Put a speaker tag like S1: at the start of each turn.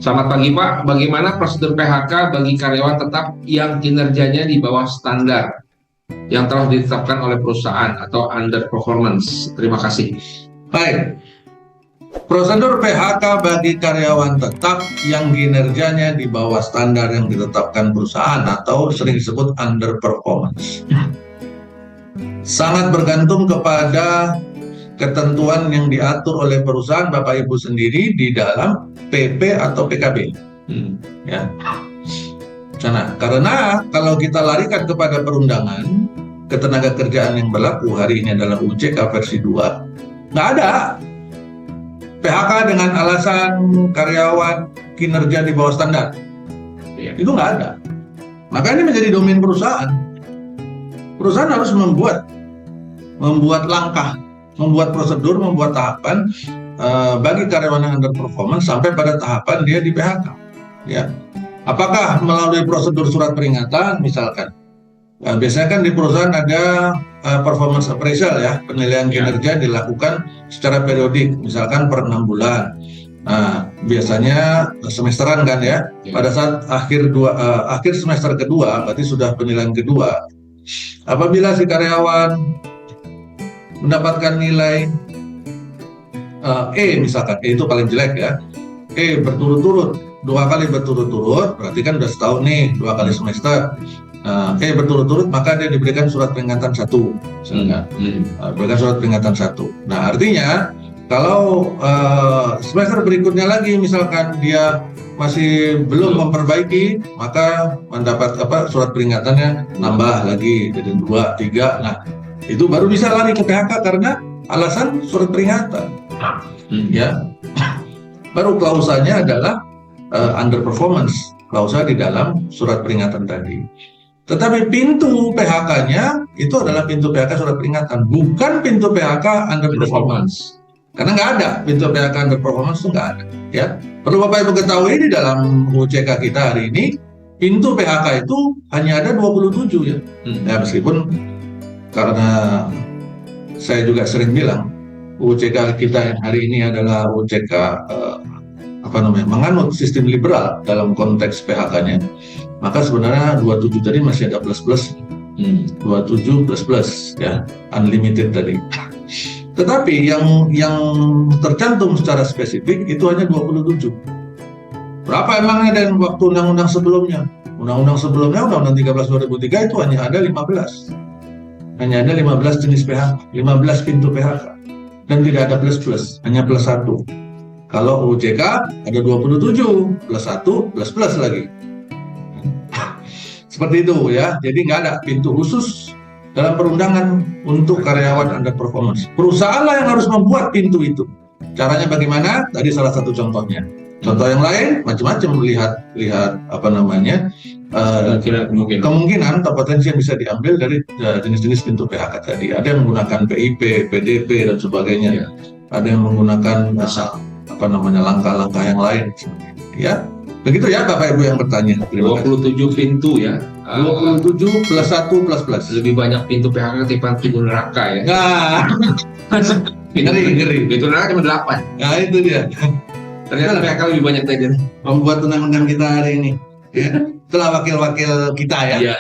S1: Selamat pagi Pak, bagaimana prosedur PHK bagi karyawan tetap yang kinerjanya di bawah standar yang telah ditetapkan oleh perusahaan atau underperformance? Terima kasih.
S2: Baik, prosedur PHK bagi karyawan tetap yang kinerjanya di bawah standar yang ditetapkan perusahaan atau sering disebut underperformance. Sangat bergantung kepada ketentuan yang diatur oleh perusahaan Bapak Ibu sendiri di dalam PP atau PKB. Ya. Nah, karena kalau kita larikan kepada perundangan ketenagakerjaan yang berlaku hari ini adalah UJK versi 2, nggak ada PHK dengan alasan karyawan kinerja di bawah standar. Itu nggak ada. Maka ini menjadi domain perusahaan. Perusahaan harus membuat langkah, membuat prosedur, membuat tahapan bagi karyawan yang underperformance sampai pada tahapan dia di PHK. Ya. Apakah melalui prosedur surat peringatan misalkan? Biasanya kan di perusahaan ada performance appraisal ya, penilaian kinerja dilakukan secara periodik, misalkan per 6 bulan. Nah, biasanya semesteran kan ya. Pada saat akhir semester kedua, berarti sudah penilaian kedua. Apabila si karyawan mendapatkan nilai E misalkan, E itu paling jelek ya. E berturut-turut, 2 kali berturut-turut, berarti kan udah setahun nih, 2 kali semester. Berturut-turut, maka dia diberikan surat peringatan 1. Diberikan surat peringatan 1. Nah, artinya kalau semester berikutnya lagi misalkan dia masih belum memperbaiki, maka mendapat surat peringatannya nambah lagi jadi 2, 3. Nah, itu baru bisa lari ke PHK karena alasan surat peringatan. Ya. Baru klausanya adalah underperformance, klausa di dalam surat peringatan tadi. Tetapi pintu PHK-nya itu adalah pintu PHK surat peringatan, bukan pintu PHK underperformance. Karena nggak ada pintu PHK underperformance, itu nggak ada. Ya, perlu Bapak Ibu ketahui di dalam UCK kita hari ini pintu PHK itu hanya ada 27 ya. Ya meskipun karena saya juga sering bilang UCK kita yang hari ini adalah UCK menganut sistem liberal dalam konteks PHK-nya. Maka sebenarnya 27 tadi masih ada plus-plus. 27 plus-plus ya, unlimited tadi. Tetapi yang tercantum secara spesifik itu hanya 27. Berapa emangnya dan waktu undang-undang sebelumnya? Undang-undang sebelumnya, Undang-Undang 13 2003 itu hanya ada 15. Hanya ada 15 jenis PHK, 15 pintu PHK. Dan tidak ada plus-plus, hanya plus 1. Kalau UJK ada 27, plus 1, plus lagi. Seperti itu ya, jadi nggak ada pintu khusus dalam perundangan untuk karyawan underperformance. Perusahaan lah yang harus membuat pintu itu. Caranya bagaimana? Tadi salah satu contohnya. Contoh yang lain macam-macam, lihat kemungkinan atau potensi yang bisa diambil dari jenis-jenis pintu PHK tadi. Ada yang menggunakan PIP, PDP dan sebagainya. Ada yang menggunakan langkah-langkah yang lain. Ya. Begitu ya Bapak Ibu yang bertanya.
S1: 27 pintu ya.
S2: 27 plus 1 plus.
S1: Lebih banyak pintu PHK ketimbang pintu neraka ya.
S2: Nah, ngeri.
S1: Pintu neraka cuma 8.
S2: Nah itu dia.
S1: Ternyata PHK lebih banyak tadi.
S2: Membuat undang-undang kita hari ini. Ya. Itulah wakil-wakil kita ya.